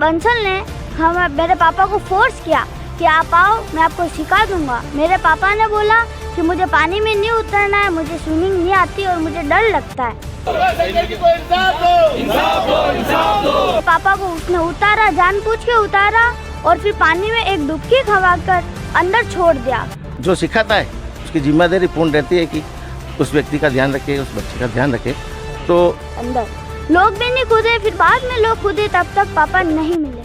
बंसल ने मेरे पापा को फोर्स किया कि आप आओ, मैं आपको सिखा दूंगा। मेरे पापा ने बोला कि मुझे पानी में नहीं उतरना है, मुझे स्विमिंग नहीं आती और मुझे डर लगता है। पापा को उसने उतारा, जानबूझ के उतारा और फिर पानी में एक डुबकी खवाकर अंदर छोड़ दिया। जो सिखाता है उसकी जिम्मेदारी पूर्ण रहती है कि उस व्यक्ति का ध्यान रखे, उस बच्चे का ध्यान रखे। तो अंदर लोग भी नहीं कूदे, फिर बाद में लोग कूदे, तब तक पापा नहीं मिले,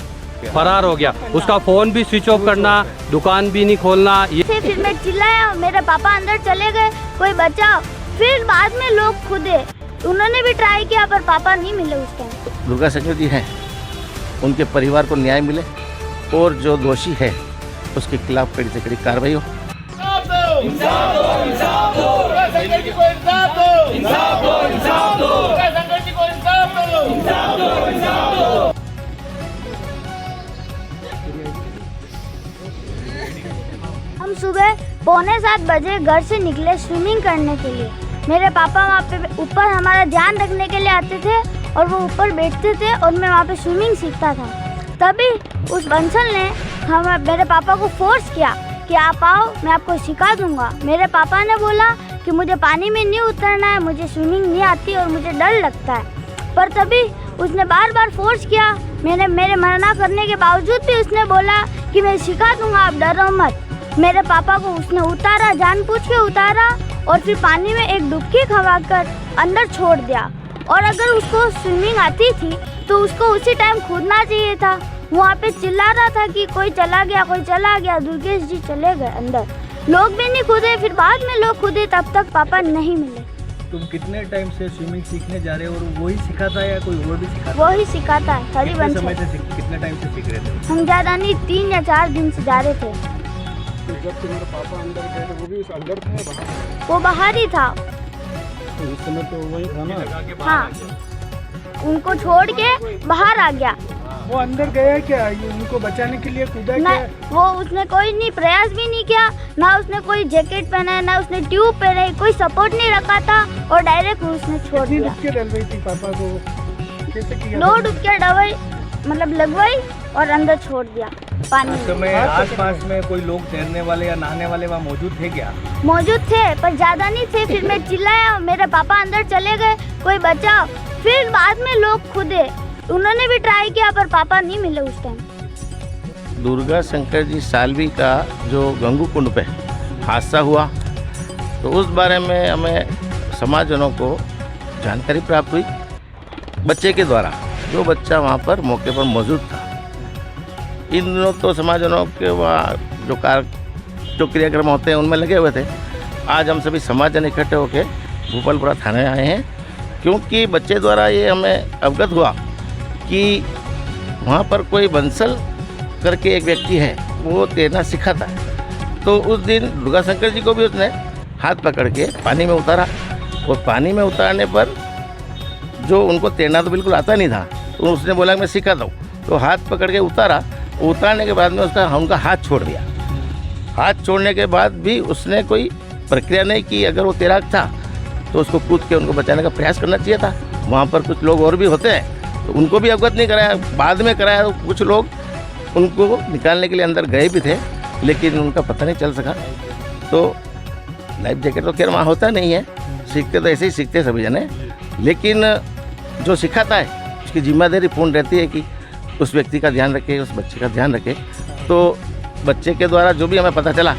फरार हो गया। उसका फोन भी स्विच ऑफ करना, दुकान भी नहीं खोलना। फिर मैं चिल्लाया, मेरे पापा अंदर चले गए, कोई बचाओ। फिर बाद में लोग कूदे, उन्होंने भी ट्राई किया पर पापा नहीं मिले उस टाइम। दुर्गा शंकर जी हैं, उनके परिवार को न्याय मिले और जो दोषी है उसके खिलाफ कड़ी से कड़ी कार्रवाई हो। हम सुबह 6:45 बजे घर से निकले स्विमिंग करने के लिए। मेरे पापा वहाँ पे ऊपर हमारा ध्यान रखने के लिए आते थे और वो ऊपर बैठते थे और मैं वहाँ पे स्विमिंग सीखता था। तभी उस बंसल ने मेरे पापा को फोर्स किया कि आप आओ, मैं आपको सिखा दूंगा। मेरे पापा ने बोला कि मुझे पानी में नहीं उतरना है, मुझे स्विमिंग नहीं आती और मुझे डर लगता है। पर तभी उसने बार बार फोर्स किया। मेरे मना करने के बावजूद भी उसने बोला कि मैं सिखा दूंगा, आप डरो मत। मेरे पापा को उसने उतारा, जानबूझ के उतारा और फिर पानी में एक डुबकी खवाकर अंदर छोड़ दिया। और अगर उसको स्विमिंग आती थी तो उसको उसी टाइम कूदना चाहिए था। वहाँ पे चिल्ला रहा था कि कोई चला गया, कोई चला गया। दुर्गेश जी चले गए अंदर, लोग भी नहीं कूदे, फिर बाद में लोग कूदे, तब तक पापा नहीं मिले। तुम कितने टाइम से स्विमिंग सीखने जा रहे हो और वही सिखाता है या कोई और भी सिखाता है? वही सिखाता है, हरिवंश। कितने टाइम से सीख रहे थे? हम ज़्यादा नहीं, 3 या 4 दिन से जा रहे थे। तो जब तुम्हारे पापा अंदर गए वो भी अंदर थे बाहर? वो बाहर ही था। तो उस समय तो वही था ना? हाँ, उनको छोड़ के बाहर आ गया। वो अंदर गया क्या? उनको बचाने के लिए कूदा ना, क्या? वो उसने कोई नहीं प्रयास भी नहीं किया, ना उसने कोई जैकेट पहना है, ना उसने ट्यूब पहने, कोई सपोर्ट नहीं रखा था और डायरेक्ट उसने छोड़ दिया। डुबकी डल रही थी पापा को, कैसे किया? 2 डुबकियां डलवाई, मतलब लगवाई और अंदर छोड़ दिया पानी में। समय आसपास में कोई लोग तैरने वाले या नहाने वाले वहाँ मौजूद थे क्या? मौजूद थे पर ज्यादा नहीं थे। फिर मैं चिल्लाया, मेरे पापा अंदर चले गए, कोई बचाओ। फिर बाद में लोग कूदे, उन्होंने भी ट्राई किया पर पापा नहीं मिले उस टाइम। दुर्गा शंकर जी सालवी का जो गंगू कुंड पे हादसा हुआ तो उस बारे में हमें समाजजनों को जानकारी प्राप्त हुई बच्चे के द्वारा, जो बच्चा वहाँ पर मौके पर मौजूद था। इन दिनों तो समाजजनों के वहाँ जो क्रियाक्रम होते हैं उनमें लगे हुए थे। आज हम सभी समाजजन इकट्ठे होकर भूपालपुरा थाने आए हैं क्योंकि बच्चे द्वारा ये हमें अवगत हुआ कि वहाँ पर कोई बंसल करके एक व्यक्ति है, वो तैरना सिखाता है। तो उस दिन दुर्गा शंकर जी को भी उसने हाथ पकड़ के पानी में उतारा और पानी में उतारने पर जो उनको तैरना तो बिल्कुल आता नहीं था, तो उसने बोला कि मैं सिखाता हूँ। तो हाथ पकड़ के उतारा, उतारने के बाद में उनका हाथ छोड़ दिया। हाथ छोड़ने के बाद भी उसने कोई प्रक्रिया नहीं की। अगर वो तैराक था तो उसको कूद के उनको बचाने का प्रयास करना चाहिए था। वहाँ पर कुछ लोग और भी होते हैं तो उनको भी अवगत नहीं कराया, बाद में कराया। तो कुछ लोग उनको निकालने के लिए अंदर गए भी थे लेकिन उनका पता नहीं चल सका। तो लाइफ जैकेट तो खैर वहाँ होता नहीं है, सीखते तो ऐसे ही सीखते सभी जने, लेकिन जो सिखाता है उसकी जिम्मेदारी पूर्ण रहती है कि उस व्यक्ति का ध्यान रखे, उस बच्चे का ध्यान रखे। तो बच्चे के द्वारा जो भी हमें पता चला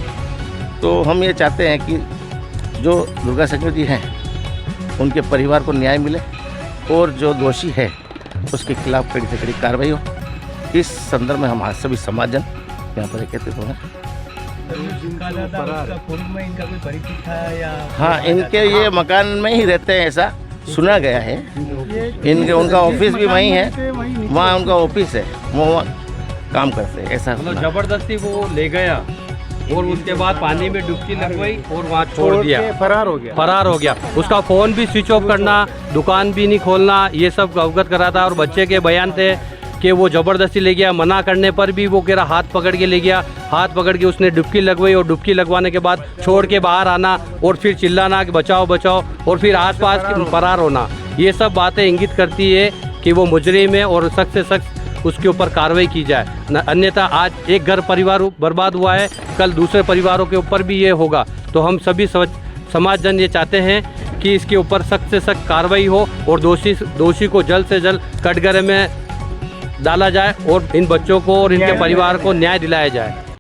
तो हम ये चाहते हैं कि जो दुर्गा शंकर जी हैं उनके परिवार को न्याय मिले और जो दोषी है उसके खिलाफ कड़ी से कड़ी कार्रवाई हो। इस संदर्भ में हम आज सभी समाजजन यहाँ पर एकत्रित हुए। हाँ, इनके ये मकान में ही रहते हैं ऐसा सुना गया है। उनका ऑफिस भी वहीं है, वहाँ उनका ऑफिस है, वो वहाँ काम करते हैं ऐसा। मतलब जबरदस्ती वो ले गया और उसके बाद पानी में डुबकी लगवाई और वहाँ छोड़ दिया, फरार हो गया। उसका फ़ोन भी स्विच ऑफ करना, दुकान भी नहीं खोलना, ये सब अवगत करा था। और बच्चे के बयान थे कि वो ज़बरदस्ती ले गया, मना करने पर भी वो कह रहा हाथ पकड़ के ले गया। हाथ पकड़ के उसने डुबकी लगवाई और डुबकी लगवाने के बाद छोड़ के बाहर आना और फिर चिल्लाना कि बचाओ बचाओ और फिर आसपास फरार होना। ये सब बातें इंगित करती है कि वो मुजरिम है और सख्त से सख्त उसके ऊपर कार्रवाई की जाए। अन्यथा आज एक घर परिवार बर्बाद हुआ है, कल दूसरे परिवारों के ऊपर भी ये होगा। तो हम सभी समाज जन ये चाहते हैं कि इसके ऊपर सख्त से सख्त कार्रवाई हो और दोषी को जल्द से जल्द कटघरे में डाला जाए और इन बच्चों को और इनके परिवार को न्याय दिलाया जाए।